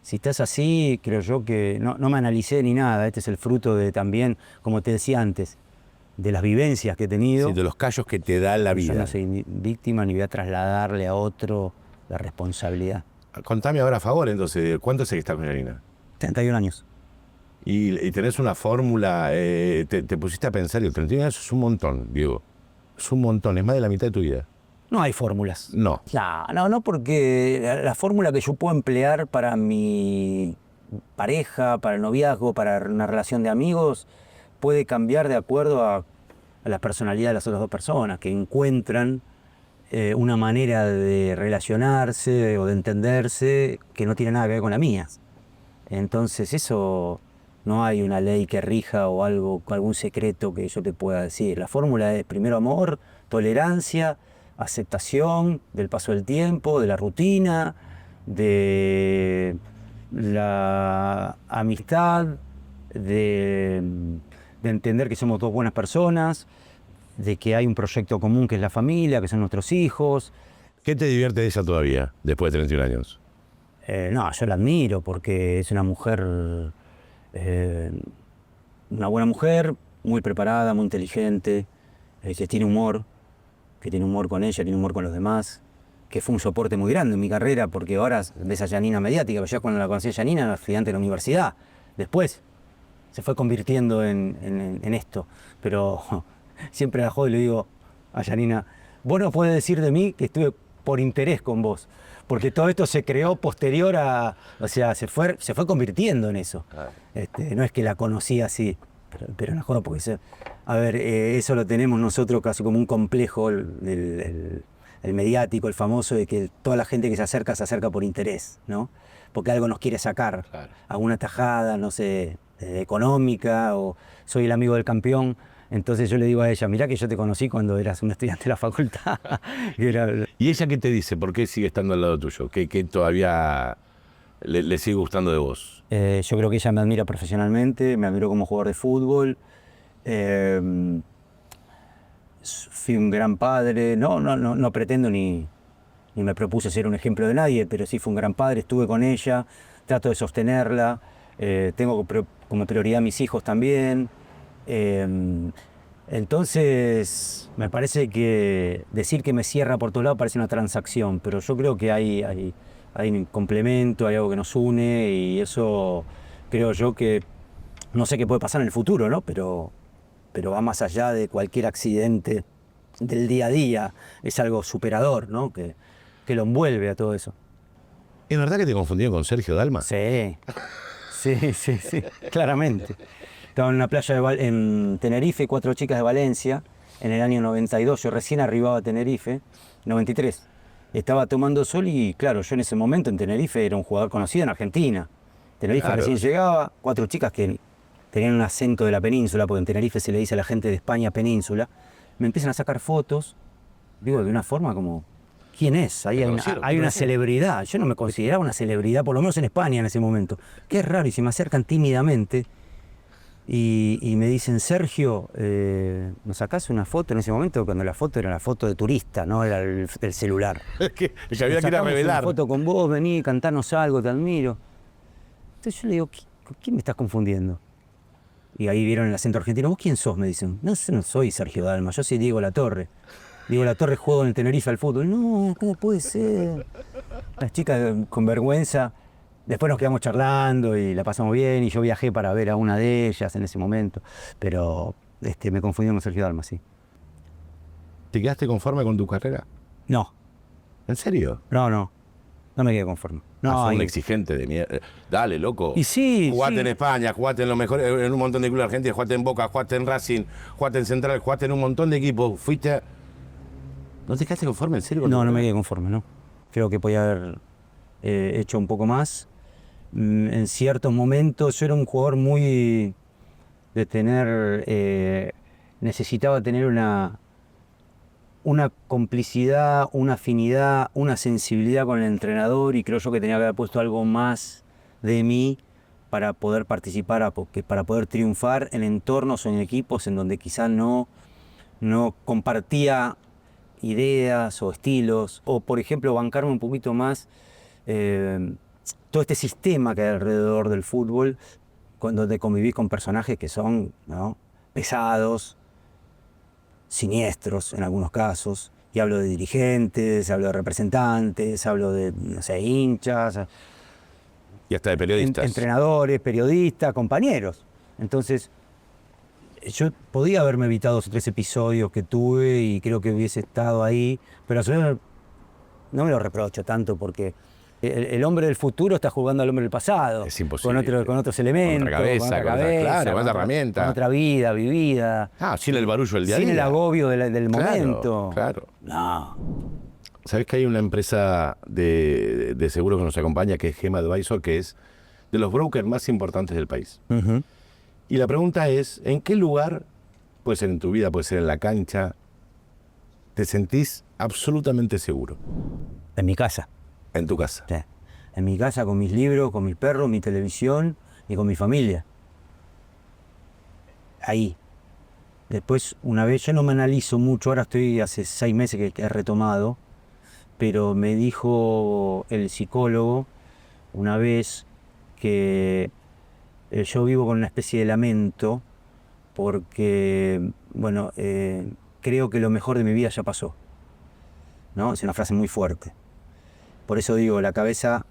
si estás así, creo yo que no me analicé ni nada. Este es el fruto de también, como te decía antes, de las vivencias que he tenido. Sí, de los callos que te da la Yo vida. no soy ni víctima ni voy a trasladarle a otro la responsabilidad. Contame ahora a favor, entonces, ¿cuánto es que estás con Janina? 31 años. Y tenés una fórmula, te pusiste a pensar, y 31 años es un montón, Diego. Es un montón, es más de la mitad de tu vida. No hay fórmulas. No. No, porque la fórmula que yo puedo emplear para mi pareja, para el noviazgo, para una relación de amigos, puede cambiar de acuerdo a la personalidad de las otras dos personas, que encuentran una manera de relacionarse o de entenderse que no tiene nada que ver con la mía. Entonces eso, no hay una ley que rija o algún secreto que yo te pueda decir. La fórmula es primero amor, tolerancia, aceptación del paso del tiempo, de la rutina, de la amistad, de de entender que somos dos buenas personas, de que hay un proyecto común que es la familia, que son nuestros hijos. ¿Qué te divierte de ella todavía, después de 31 años? No, yo la admiro porque es una mujer, una buena mujer, muy preparada, muy inteligente, que tiene humor con ella, tiene humor con los demás, que fue un soporte muy grande en mi carrera, porque ahora ves a Janina mediática, pero ya cuando la conocí a Janina era estudiante de la universidad. Después se fue convirtiendo en esto, pero siempre la jodo y le digo a Janina, vos no podés decir de mí que estuve por interés con vos, porque todo esto se creó posterior a, o sea, se fue convirtiendo en eso. No es que la conocí así, pero la jodo porque, a ver, eso lo tenemos nosotros casi como un complejo, el mediático, el famoso, de que toda la gente que se acerca por interés, ¿no? Porque algo nos quiere sacar, Claro. alguna tajada, no sé, económica, o soy el amigo del campeón. Entonces yo le digo a ella, mirá que yo te conocí cuando eras un estudiante de la facultad. ¿Y ella qué te dice? ¿Por qué sigue estando al lado tuyo? ¿Qué todavía le sigue gustando de vos? Yo creo que ella me admira profesionalmente, me admiró como jugador de fútbol. Fui un gran padre, no pretendo ni me propuse ser un ejemplo de nadie, pero sí fui un gran padre, estuve con ella, trato de sostenerla, tengo como prioridad a mis hijos también. Entonces, me parece que decir que me cierra por todos lados parece una transacción, pero yo creo que hay un complemento, hay algo que nos une y eso creo yo que no sé qué puede pasar en el futuro, ¿no? Pero va más allá de cualquier accidente del día a día, es algo superador, ¿no? Que lo envuelve a todo eso. ¿Es verdad que te confundieron con Sergio Dalma? Sí, claramente. Estaba en una playa en Tenerife, 4 chicas de Valencia, en el año 92, yo recién arribaba a Tenerife, 93. Estaba tomando sol y claro, yo en ese momento en Tenerife era un jugador conocido en Argentina. Tenerife Claro. recién llegaba, 4 chicas que tenían un acento de la península, porque en Tenerife se le dice a la gente de España península, me empiezan a sacar fotos, digo, de una forma como, ¿quién es? Ahí hay una celebridad, yo no me consideraba una celebridad, por lo menos en España en ese momento. Qué raro, y se me acercan tímidamente y me dicen, Sergio, ¿nos sacás una foto en ese momento? Cuando la foto era la foto de turista, no era el celular. Es que ya había Nos que ir a sacamos revelar. una foto con vos, vení, cantanos algo, te admiro. Entonces yo le digo, ¿con quién me estás confundiendo? Y ahí vieron el acento argentino. ¿Vos quién sos? Me dicen. No, yo no soy Sergio Dalma, yo soy Diego Latorre. Diego Latorre juego en el Tenerife al fútbol. No, ¿cómo puede ser? Las chicas con vergüenza. Después nos quedamos charlando y la pasamos bien y yo viajé para ver a una de ellas en ese momento. Pero me confundí con Sergio Dalma, sí. ¿Te quedaste conforme con tu carrera? No, ¿En serio? no me quedé conforme. No, Fue un y- exigente de mierda. Dale, loco. Y sí, Jugaste sí. en España, jugaste en los mejores, en un montón de clubes argentinos, jugaste en Boca, jugaste en Racing, jugaste en Central, jugaste en un montón de equipos. Fuiste a... ¿No te quedaste conforme, en serio? con tu No me carrera? quedé conforme, ¿no? Creo que podía haber hecho un poco más. En ciertos momentos yo era un jugador muy de tener, necesitaba tener una complicidad, una afinidad, una sensibilidad con el entrenador y creo yo que tenía que haber puesto algo más de mí para poder participar, para poder triunfar en entornos o en equipos en donde quizás no compartía ideas o estilos, o por ejemplo bancarme un poquito más todo este sistema que hay alrededor del fútbol, donde conviví con personajes que son, ¿no?, pesados, siniestros en algunos casos, y hablo de dirigentes, hablo de representantes, hablo de, no sé, hinchas, Y hasta de periodistas. entrenadores, periodistas, compañeros. Entonces, yo podía haberme evitado 2 o 3 episodios que tuve y creo que hubiese estado ahí, pero a su vez no me lo reprocho tanto porque el hombre del futuro está jugando al hombre del pasado. Es imposible. Con otros elementos, Con otra cabeza, claro, con otra herramienta. con otra vida vivida, Sin el barullo del día a sin día. el agobio del Claro, momento. claro. No. ¿Sabés que hay una empresa de seguro que nos acompaña, que es Gema Advisor, que es de los brokers más importantes del país? Y la pregunta es, ¿en qué lugar, puede ser en tu vida, puede ser en la cancha, te sentís absolutamente seguro? En mi casa. En tu casa. Sí. En mi casa con mis libros, con mis perros, mi televisión y con mi familia. ahí. Después, una vez, yo no me analizo mucho, ahora estoy hace 6 meses que he retomado, pero me dijo el psicólogo una vez que yo vivo con una especie de lamento porque, bueno, creo que lo mejor de mi vida ya pasó, ¿no? Es una frase muy fuerte. Por eso digo, la cabeza,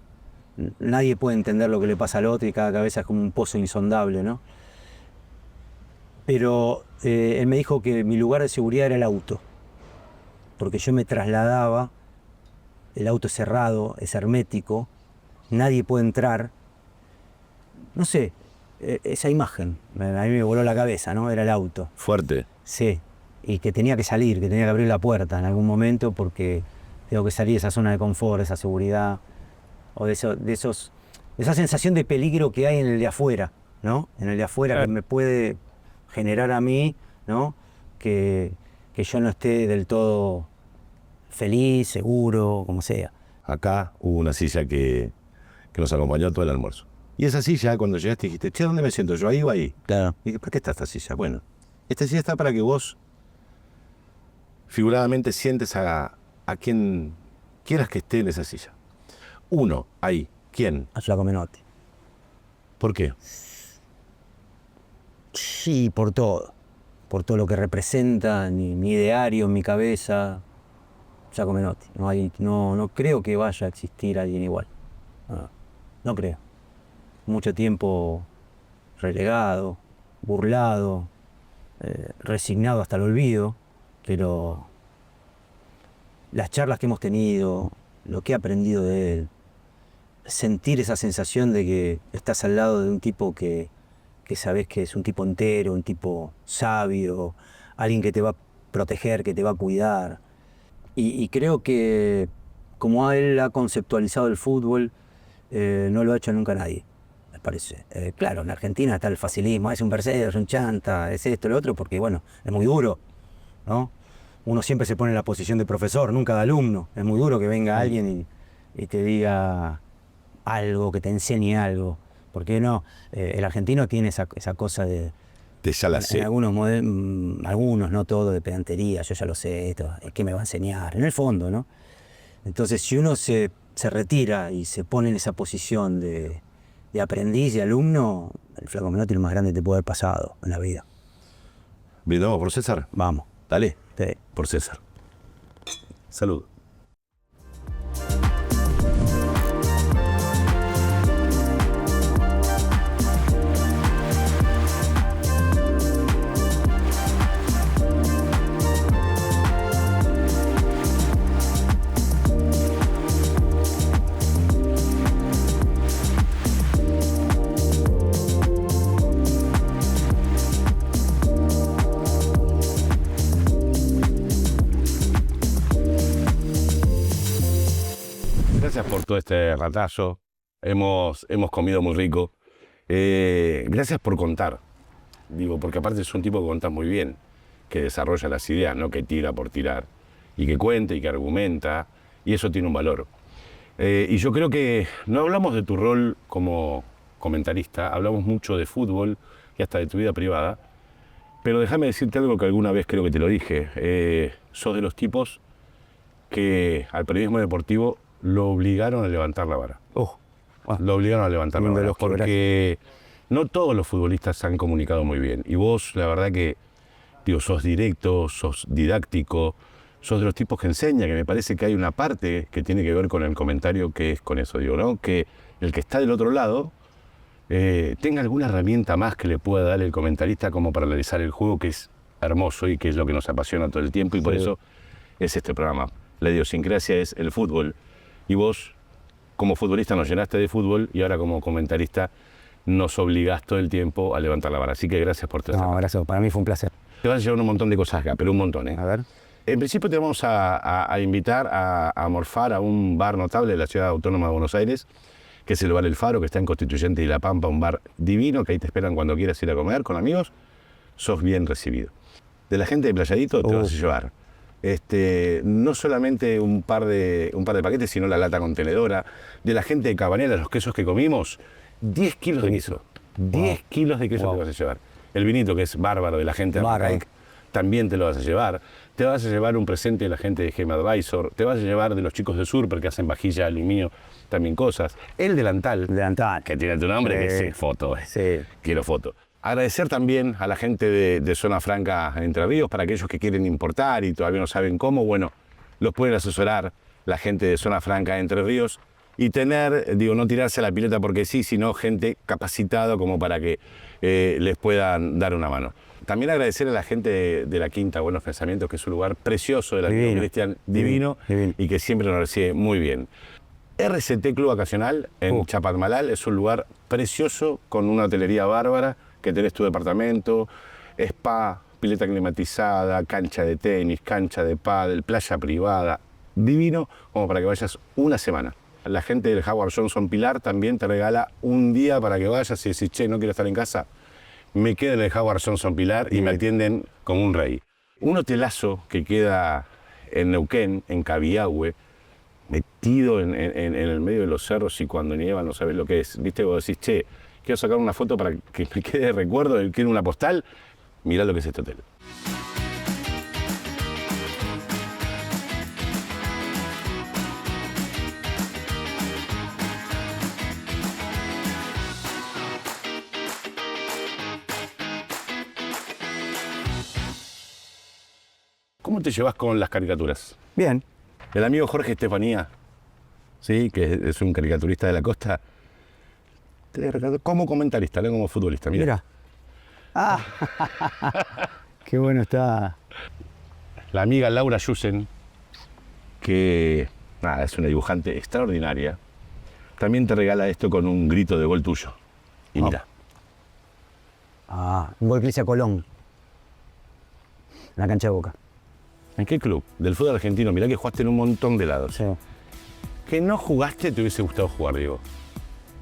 nadie puede entender lo que le pasa al otro y cada cabeza es como un pozo insondable, ¿no? Pero él me dijo que mi lugar de seguridad era el auto, porque yo me trasladaba, el auto es cerrado, es hermético, nadie puede entrar. No sé, esa imagen, a mí me voló la cabeza, ¿no? Era el auto. Fuerte. Sí, y que tenía que salir, que tenía que abrir la puerta en algún momento porque tengo que salir de esa zona de confort, de esa seguridad, o de esa sensación de peligro que hay en el de afuera, ¿no? En el de afuera que me puede generar a mí, ¿no? Que yo no esté del todo feliz, seguro, como sea. Acá hubo una silla que nos acompañó todo el almuerzo. Y esa silla, cuando llegaste, dijiste, che, ¿dónde me siento yo? Ahí o ahí. Claro. Y dije, ¿para qué está esta silla? Bueno, esta silla está para que vos figuradamente sientes a quien quieras que esté en esa silla. Uno, ahí. ¿Quién? A Flaco Menotti. ¿Por qué? Sí, por todo lo que representa, mi ideario en mi cabeza, Flaco Menotti. No creo que vaya a existir alguien igual. No creo. Mucho tiempo relegado, burlado, resignado hasta el olvido, pero las charlas que hemos tenido, lo que he aprendido de él, sentir esa sensación de que estás al lado de un tipo que sabes que es un tipo entero, un tipo sabio, alguien que te va a proteger, que te va a cuidar. Y creo que como él ha conceptualizado el fútbol, no lo ha hecho nunca nadie, me parece. Claro, en Argentina está el facilismo, es un Mercedes, es un chanta, es esto, lo otro, porque bueno, es muy duro, ¿no? Uno siempre se pone en la posición de profesor, nunca de alumno. Es muy duro que venga alguien y te diga algo, que te enseñe algo. Porque no, el argentino tiene esa cosa de ya la sé. En algunos, no todo, de pedantería, yo ya lo sé, esto, ¿qué me va a enseñar? En el fondo, ¿no? Entonces, si uno se retira y se pone en esa posición de aprendiz y alumno, el Flaco Menotti es lo más grande que te puede haber pasado en la vida. ¿Brindamos por César? Vamos. Dale. Sí. Por César. Salud. Gracias por todo este ratazo. Hemos comido muy rico. Gracias por contar. Digo, porque aparte es un tipo que contás muy bien, que desarrolla las ideas, no que tira por tirar. Y que cuenta y que argumenta. Y eso tiene un valor. Y yo creo que no hablamos de tu rol como comentarista, hablamos mucho de fútbol y hasta de tu vida privada. Pero déjame decirte algo que alguna vez creo que te lo dije. Sos de los tipos que al periodismo deportivo lo obligaron a levantar la vara. Lo obligaron a levantar la vara. Porque no todos los futbolistas se han comunicado muy bien. Y vos, la verdad que, digo, sos directo, sos didáctico, sos de los tipos que enseña, que me parece que hay una parte que tiene que ver con el comentario que es con eso, digo, ¿no? Que el que está del otro lado tenga alguna herramienta más que le pueda dar el comentarista como para analizar el juego, que es hermoso y que es lo que nos apasiona todo el tiempo. Y por eso es este programa. La idiosincrasia es el fútbol. Y vos, como futbolista, nos llenaste de fútbol y ahora como comentarista nos obligás todo el tiempo a levantar la vara. Así que gracias por todo. No, gracias. Para mí fue un placer. Te vas a llevar un montón de cosas acá, pero un montón, ¿eh? A ver. En principio te vamos a invitar a morfar a un bar notable de la Ciudad Autónoma de Buenos Aires, que es el Bar El Faro, que está en Constituyente y La Pampa, un bar divino, que ahí te esperan cuando quieras ir a comer con amigos. Sos bien recibido. De la gente de Playadito te vas a llevar no solamente un par de paquetes, sino la lata contenedora. De la gente de Cabanela, los quesos que comimos, 10 kilos de queso. 10 kilos de queso te vas a llevar. el vinito que es bárbaro de la gente de Bárbaro. Arcaic, también te lo vas a llevar. Te vas a llevar un presente de la gente de Game Advisor, te vas a llevar de los chicos de Surper que hacen vajilla, aluminio, también cosas. El delantal, que tiene tu nombre, Sí. que es foto. Sí. Quiero foto. Agradecer también a la gente de Zona Franca Entre Ríos, para aquellos que quieren importar y todavía no saben cómo, bueno, los pueden asesorar la gente de Zona Franca Entre Ríos y tener, digo, no tirarse a la pileta porque sí, sino gente capacitada como para que les puedan dar una mano. También agradecer a la gente de la Quinta Buenos Pensamientos, que es un lugar precioso de la Divino. Cristian, divino, Divino. y que siempre nos recibe muy bien. RCT Club Vacacional en Chapadmalal es un lugar precioso con una hotelería bárbara, que tenés tu departamento, spa, pileta climatizada, cancha de tenis, cancha de pádel, playa privada, divino como para que vayas una semana. La gente del Howard Johnson Pilar también te regala un día para que vayas y decís, che, no quiero estar en casa, me quedo en el Howard Johnson Pilar y me atienden como un rey. Un hotelazo que queda en Neuquén, en Cabiahue, metido en el medio de los cerros y cuando nieva no sabes lo que es. Viste, vos decís, che, quiero sacar una foto para que me quede de recuerdo, quiero una postal, mirá lo que es este hotel. ¿Cómo te llevas con las caricaturas? Bien. El amigo Jorge Estefanía, ¿sí? Que es un caricaturista de la costa, como comentarista, no como futbolista. Mira. Mira. Ah, qué bueno está. La amiga Laura Yusen, que nada, es una dibujante extraordinaria, también te regala esto con un grito de gol tuyo. Y mira. Ah, un gol que le hice a Colón. En la cancha de Boca. ¿En qué club? Del fútbol argentino. Mirá que jugaste en un montón de lados. Sí. ¿Que no jugaste te hubiese gustado jugar, Diego?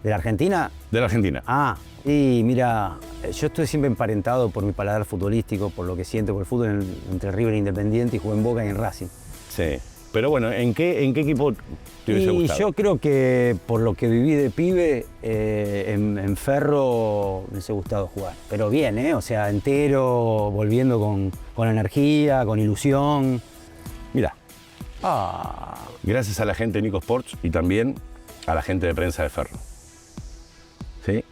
¿De la Argentina? De la Argentina. Ah, y mira, yo estoy siempre emparentado por mi paladar futbolístico, por lo que siento por el fútbol entre River e Independiente, y jugué en Boca y en Racing. Sí. Pero bueno, ¿en qué equipo te hubiese Y gustado? yo creo que por lo que viví de pibe, en Ferro me hubiese gustado jugar. Pero bien, ¿eh? O sea, entero, volviendo con energía, con ilusión. Mira, Ah, gracias a la gente de Nico Sports y también a la gente de prensa de Ferro. ¿Sí?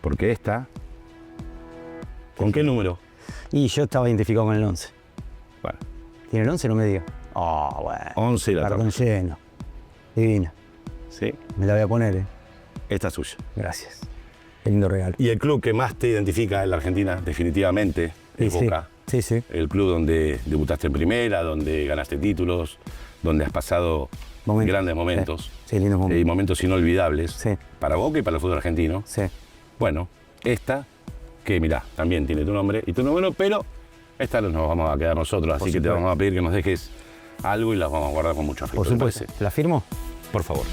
Porque esta... ¿Con qué número? y yo estaba identificado con el 11. Bueno, ¿Tiene el 11? No me diga. Ah, bueno. 11 y la Cartón torre. lleno. Divina. ¿Sí? Me la voy a poner, ¿eh? Esta es suya. Gracias. Qué lindo regalo. Y el club que más te identifica en la Argentina, definitivamente, es Sí, Boca. sí, sí. El club donde debutaste en primera, donde ganaste títulos, donde has pasado Momentos. grandes momentos. Sí, lindos Y momentos. momentos inolvidables Sí. para Boca y para el fútbol argentino. Sí. Bueno, esta, que mirá, también tiene tu nombre y tu número, pero esta nos vamos a quedar nosotros, así que te supuesto. vamos a pedir que nos dejes algo y las vamos a guardar con mucho afecto. Por ¿te supuesto. parece? ¿La firmo? Por favor.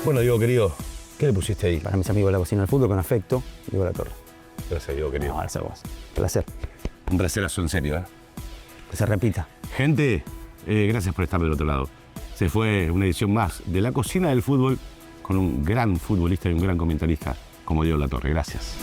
Bueno, Diego querido, ¿qué le pusiste ahí? Para mis amigos de la cocina del fútbol, con afecto, Diego La Torre. Gracias, Diego querido. No, gracias a vos. Placer. Un placerazo en serio, ¿eh? Que se repita. Gente, gracias por estar del otro lado. Se fue una edición más de La Cocina del Fútbol con un gran futbolista y un gran comentarista como Diego La Torre. Gracias.